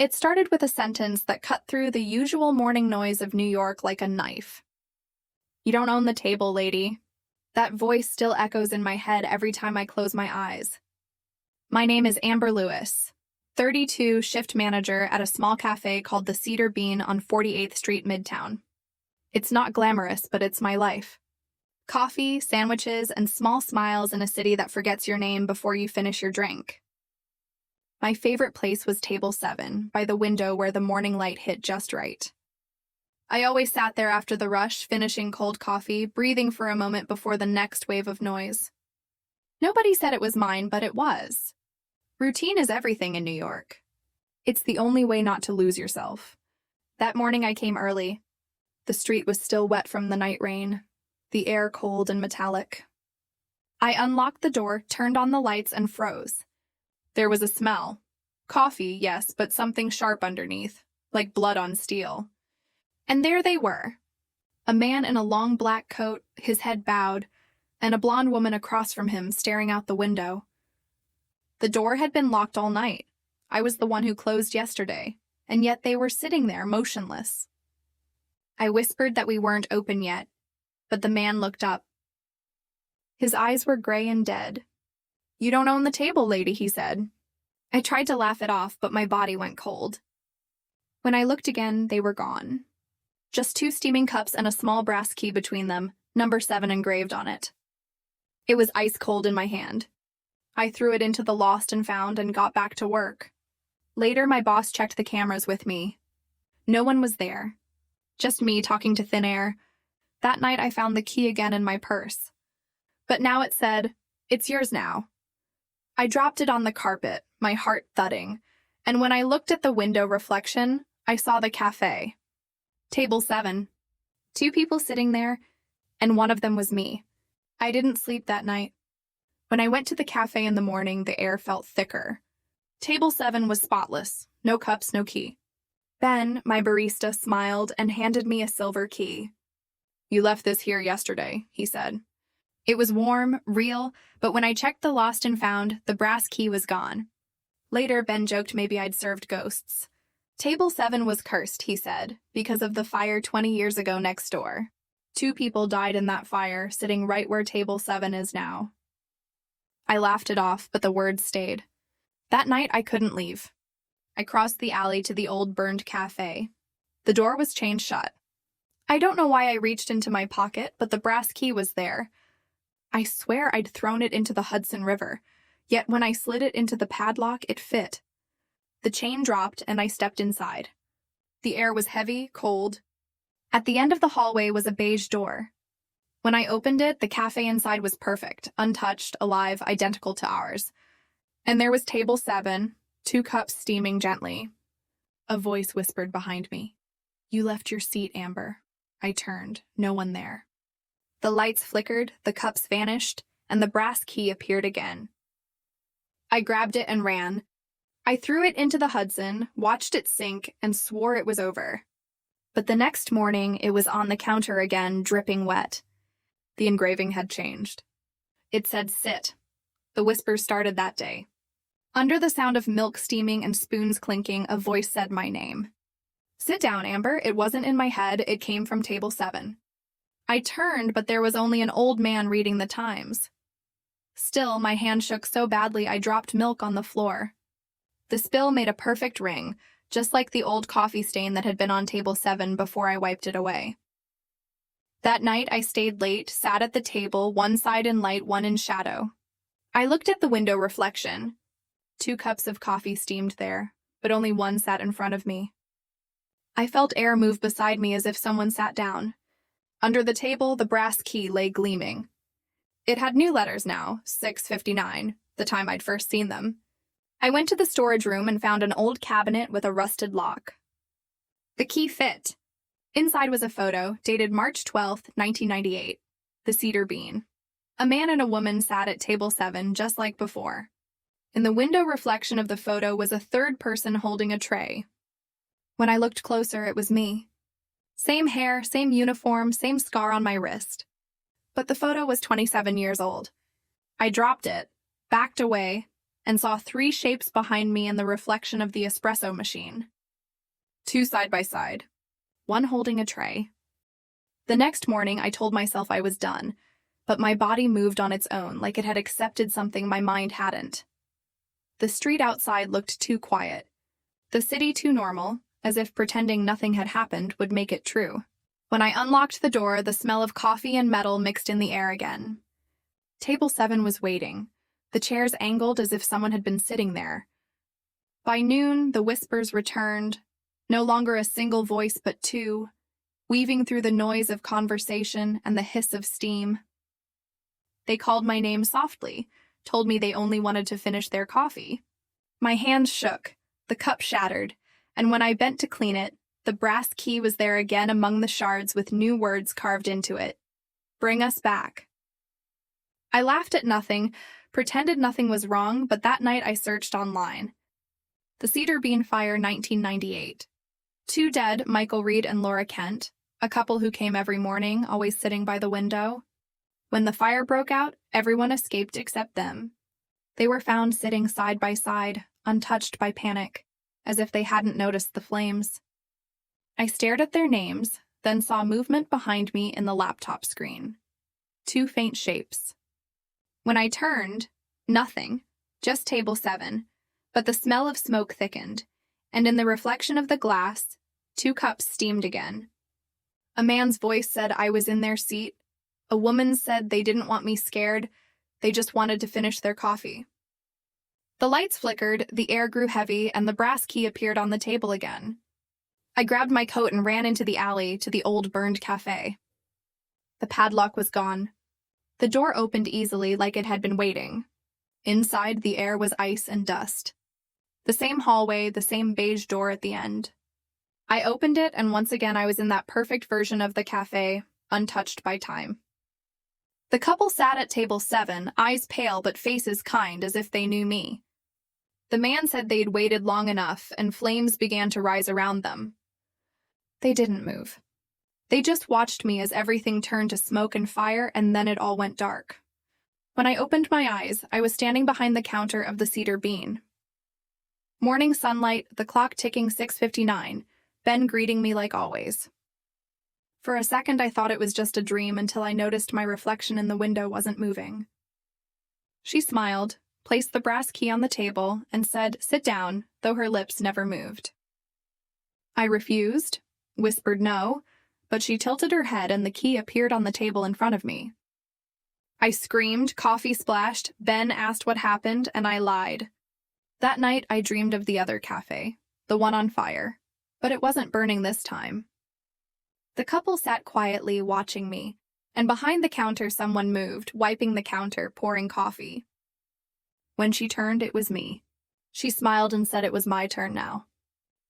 It started with a sentence that cut through the usual morning noise of New York like a knife. "You don't own the table, lady." That voice still echoes in my head every time I close my eyes. My name is Amber Lewis, 32, shift manager at a small cafe called the Cedar Bean on 48th Street, Midtown. It's not glamorous, but it's my life. Coffee, sandwiches, and small smiles in a city that forgets your name before you finish your drink. My favorite place was Table 7, by the window where the morning light hit just right. I always sat there after the rush, finishing cold coffee, breathing for a moment before the next wave of noise. Nobody said it was mine, but it was. Routine is everything in New York. It's the only way not to lose yourself. That morning I came early. The street was still wet from the night rain, the air cold and metallic. I unlocked the door, turned on the lights, and froze. There was a smell. Coffee, yes, but something sharp underneath, like blood on steel. And there they were. A man in a long black coat, his head bowed, and a blonde woman across from him staring out the window. The door had been locked all night. I was the one who closed yesterday, and yet they were sitting there, motionless. I whispered that we weren't open yet, but the man looked up. His eyes were gray and dead. "You don't own the table, lady," he said. I tried to laugh it off, but my body went cold. When I looked again, they were gone. Just 2 steaming cups and a small brass key between them, number 7 engraved on it. It was ice cold in my hand. I threw it into the lost and found and got back to work. Later, my boss checked the cameras with me. No one was there. Just me talking to thin air. That night, I found the key again in my purse. But now it said, "It's yours now." I dropped it on the carpet, my heart thudding, and when I looked at the window reflection, I saw the cafe. Table 7. 2 people sitting there, and one of them was me. I didn't sleep that night. When I went to the cafe in the morning, the air felt thicker. Table 7 was spotless. No cups, no key. Ben, my barista, smiled and handed me a silver key. "You left this here yesterday," he said. It was warm, real, but when I checked the lost and found, the brass key was gone. Later, Ben joked maybe I'd served ghosts. Table 7 was cursed, he said, because of the fire 20 years ago next door. 2 people died in that fire, sitting right where Table 7 is now. I laughed it off, but the words stayed. That night, I couldn't leave. I crossed the alley to the old burned cafe. The door was chained shut. I don't know why I reached into my pocket, but the brass key was there. I swear I'd thrown it into the Hudson River, yet when I slid it into the padlock, it fit. The chain dropped, and I stepped inside. The air was heavy, cold. At the end of the hallway was a beige door. When I opened it, the cafe inside was perfect, untouched, alive, identical to ours. And there was Table 7, 2 cups steaming gently. A voice whispered behind me. "You left your seat, Amber." I turned. No one there. The lights flickered, the cups vanished, and the brass key appeared again. I grabbed it and ran. I threw it into the Hudson, watched it sink, and swore it was over. But the next morning, it was on the counter again, dripping wet. The engraving had changed. It said, "Sit." The whispers started that day. Under the sound of milk steaming and spoons clinking, a voice said my name. "Sit down, Amber." It wasn't in my head, it came from Table 7. I turned, but there was only an old man reading the Times. Still, my hand shook so badly I dropped milk on the floor. The spill made a perfect ring, just like the old coffee stain that had been on Table 7 before I wiped it away. That night, I stayed late, sat at the table, one side in light, one in shadow. I looked at the window reflection. 2 cups of coffee steamed there, but only one sat in front of me. I felt air move beside me as if someone sat down. Under the table, the brass key lay gleaming. It had new letters now, 6:59, the time I'd first seen them. I went to the storage room and found an old cabinet with a rusted lock. The key fit. Inside was a photo, dated March 12, 1998, the Cedar Bean. A man and a woman sat at Table 7 just like before. In the window reflection of the photo was a third person holding a tray. When I looked closer, it was me. Same hair, same uniform, same scar on my wrist. But the photo was 27 years old. I dropped it, backed away, and saw 3 shapes behind me in the reflection of the espresso machine. 2 side by side, one holding a tray. The next morning, I told myself I was done, but my body moved on its own like it had accepted something my mind hadn't. The street outside looked too quiet. The city too normal, as if pretending nothing had happened would make it true. When I unlocked the door, the smell of coffee and metal mixed in the air again. Table 7 was waiting, the chairs angled as if someone had been sitting there. By noon, the whispers returned, no longer a single voice but 2, weaving through the noise of conversation and the hiss of steam. They called my name softly, told me they only wanted to finish their coffee. My hand shook, the cup shattered, and when I bent to clean it, the brass key was there again among the shards with new words carved into it. Bring us back. I laughed at nothing, pretended nothing was wrong, but that night I searched online. The Cedar Bean Fire, 1998. 2 dead, Michael Reed and Laura Kent, a couple who came every morning, always sitting by the window. When the fire broke out, everyone escaped except them. They were found sitting side by side, untouched by panic, as if they hadn't noticed the flames. I stared at their names, then saw movement behind me in the laptop screen. 2 faint shapes. When I turned, nothing, just table 7, but the smell of smoke thickened, and in the reflection of the glass, 2 cups steamed again. A man's voice said I was in their seat. A woman said they didn't want me scared, they just wanted to finish their coffee. The lights flickered, the air grew heavy, and the brass key appeared on the table again. I grabbed my coat and ran into the alley to the old burned cafe. The padlock was gone. The door opened easily like it had been waiting. Inside, the air was ice and dust. The same hallway, the same beige door at the end. I opened it, and once again I was in that perfect version of the cafe, untouched by time. The couple sat at table 7, eyes pale but faces kind as if they knew me. The man said they'd waited long enough, and flames began to rise around them. They didn't move. They just watched me as everything turned to smoke and fire, and then it all went dark. When I opened my eyes, I was standing behind the counter of the Cedar Bean. Morning sunlight, the clock ticking 6:59, Ben greeting me like always. For a second, I thought it was just a dream until I noticed my reflection in the window wasn't moving. She smiled, placed the brass key on the table, and said, "Sit down," though her lips never moved. I refused, whispered no, but she tilted her head and the key appeared on the table in front of me. I screamed, coffee splashed, Ben asked what happened, and I lied. That night, I dreamed of the other cafe, the one on fire, but it wasn't burning this time. The couple sat quietly, watching me, and behind the counter someone moved, wiping the counter, pouring coffee. When she turned, it was me. She smiled and said it was my turn now.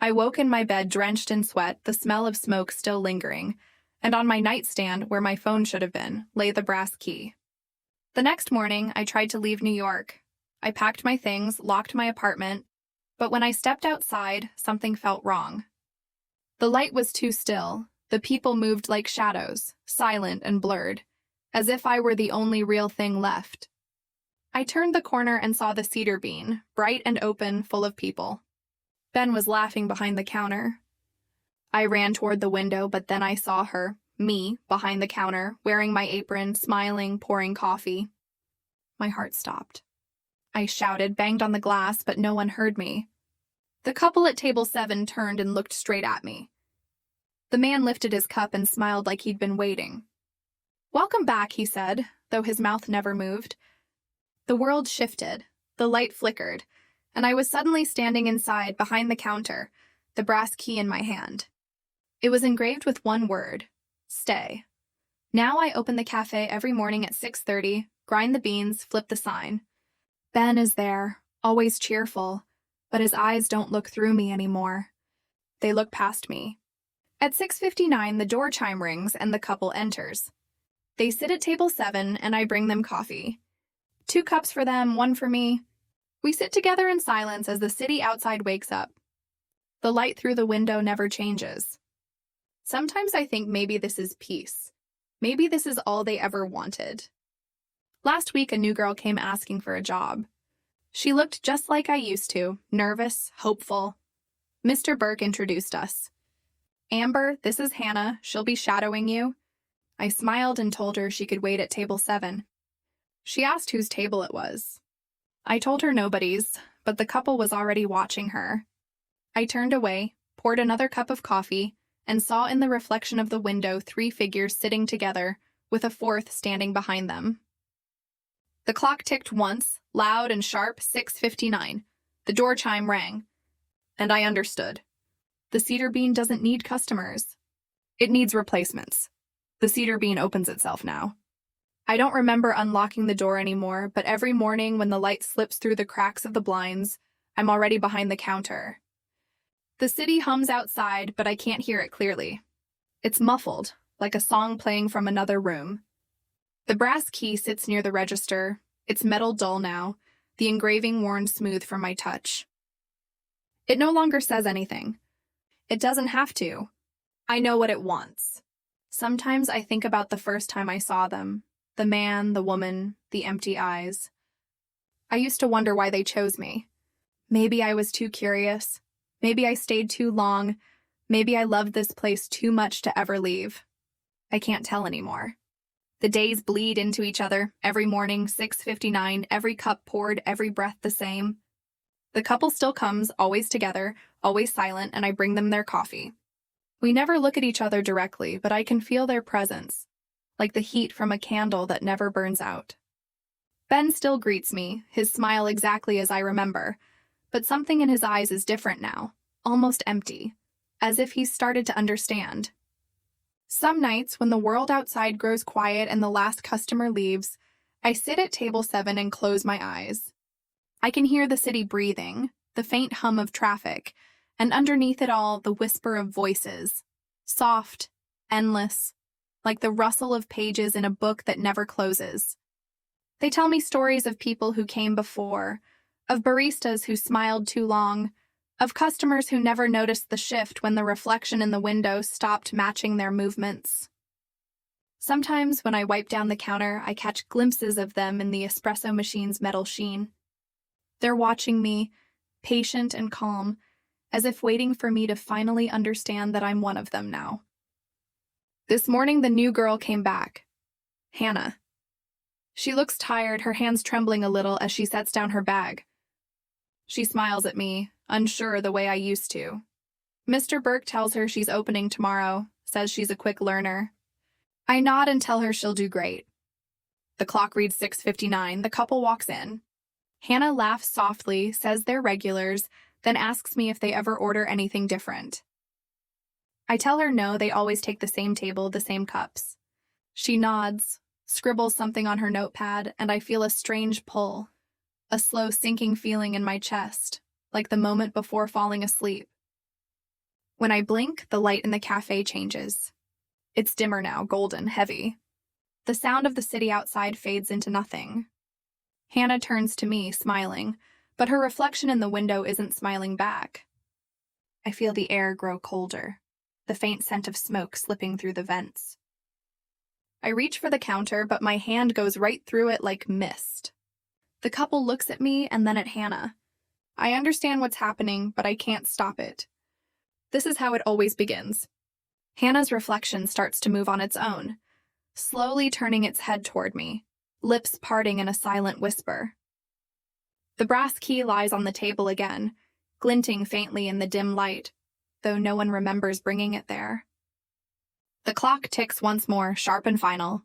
I woke in my bed drenched in sweat, the smell of smoke still lingering, and on my nightstand, where my phone should have been, lay the brass key. The next morning, I tried to leave New York. I packed my things, locked my apartment, but when I stepped outside, something felt wrong. The light was too still. The people moved like shadows, silent and blurred, as if I were the only real thing left. I turned the corner and saw the Cedar Bean, bright and open, full of people. Ben was laughing behind the counter. I ran toward the window, but then I saw her, me, behind the counter, wearing my apron, smiling, pouring coffee. My heart stopped. I shouted, banged on the glass, but no one heard me. The couple at table 7 turned and looked straight at me. The man lifted his cup and smiled like he'd been waiting. "Welcome back," he said, though his mouth never moved. The world shifted, the light flickered, and I was suddenly standing inside, behind the counter, the brass key in my hand. It was engraved with one word: stay. Now I open the cafe every morning at 6:30, grind the beans, flip the sign. Ben is there, always cheerful, but his eyes don't look through me anymore. They look past me. At 6:59, the door chime rings and the couple enters. They sit at table 7 and I bring them coffee. 2 cups for them, 1 for me. We sit together in silence as the city outside wakes up. The light through the window never changes. Sometimes I think maybe this is peace. Maybe this is all they ever wanted. Last week, a new girl came asking for a job. She looked just like I used to, nervous, hopeful. Mr. Burke introduced us. Amber, this is Hannah. She'll be shadowing you. I smiled and told her she could wait at table 7. She asked whose table it was. I told her nobody's, but the couple was already watching her. I turned away, poured another cup of coffee, and saw in the reflection of the window 3 figures sitting together, with a 4th standing behind them. The clock ticked once, loud and sharp, 6:59. The door chime rang. And I understood. The cedar bean doesn't need customers. It needs replacements. The cedar bean opens itself now. I don't remember unlocking the door anymore, but every morning when the light slips through the cracks of the blinds, I'm already behind the counter. The city hums outside, but I can't hear it clearly. It's muffled, like a song playing from another room. The brass key sits near the register, its metal dull now, the engraving worn smooth from my touch. It no longer says anything. It doesn't have to. I know what it wants. Sometimes I think about the first time I saw them, the man, the woman, the empty eyes. I used to wonder why they chose me. Maybe I was too curious. Maybe I stayed too long. Maybe I loved this place too much to ever leave. I can't tell anymore. The days bleed into each other, every morning, 6:59, every cup poured, every breath the same. The couple still comes, always together, always silent, and I bring them their coffee. We never look at each other directly, but I can feel their presence, like the heat from a candle that never burns out. Ben still greets me, his smile exactly as I remember, but something in his eyes is different now, almost empty, as if he's started to understand. Some nights, when the world outside grows quiet and the last customer leaves, I sit at table 7 and close my eyes. I can hear the city breathing, the faint hum of traffic, and underneath it all, the whisper of voices, soft, endless, like the rustle of pages in a book that never closes. They tell me stories of people who came before, of baristas who smiled too long, of customers who never noticed the shift when the reflection in the window stopped matching their movements. Sometimes when I wipe down the counter, I catch glimpses of them in the espresso machine's metal sheen. They're watching me, patient and calm, as if waiting for me to finally understand that I'm one of them now. This morning, the new girl came back. Hannah. She looks tired, her hands trembling a little as she sets down her bag. She smiles at me, unsure the way I used to. Mr. Burke tells her she's opening tomorrow, says she's a quick learner. I nod and tell her she'll do great. The clock reads 6:59. The couple walks in. Hannah laughs softly, says they're regulars, then asks me if they ever order anything different. I tell her no, they always take the same table, the same cups. She nods, scribbles something on her notepad, and I feel a strange pull, a slow sinking feeling in my chest, like the moment before falling asleep. When I blink, the light in the cafe changes. It's dimmer now, golden, heavy. The sound of the city outside fades into nothing. Hannah turns to me, smiling, but her reflection in the window isn't smiling back. I feel the air grow colder, the faint scent of smoke slipping through the vents. I reach for the counter, but my hand goes right through it like mist. The couple looks at me and then at Hannah. I understand what's happening, but I can't stop it. This is how it always begins. Hannah's reflection starts to move on its own, slowly turning its head toward me, lips parting in a silent whisper. The brass key lies on the table again, glinting faintly in the dim light, though no one remembers bringing it there. The clock ticks once more, sharp and final.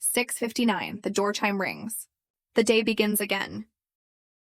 6:59, the door chime rings. The day begins again,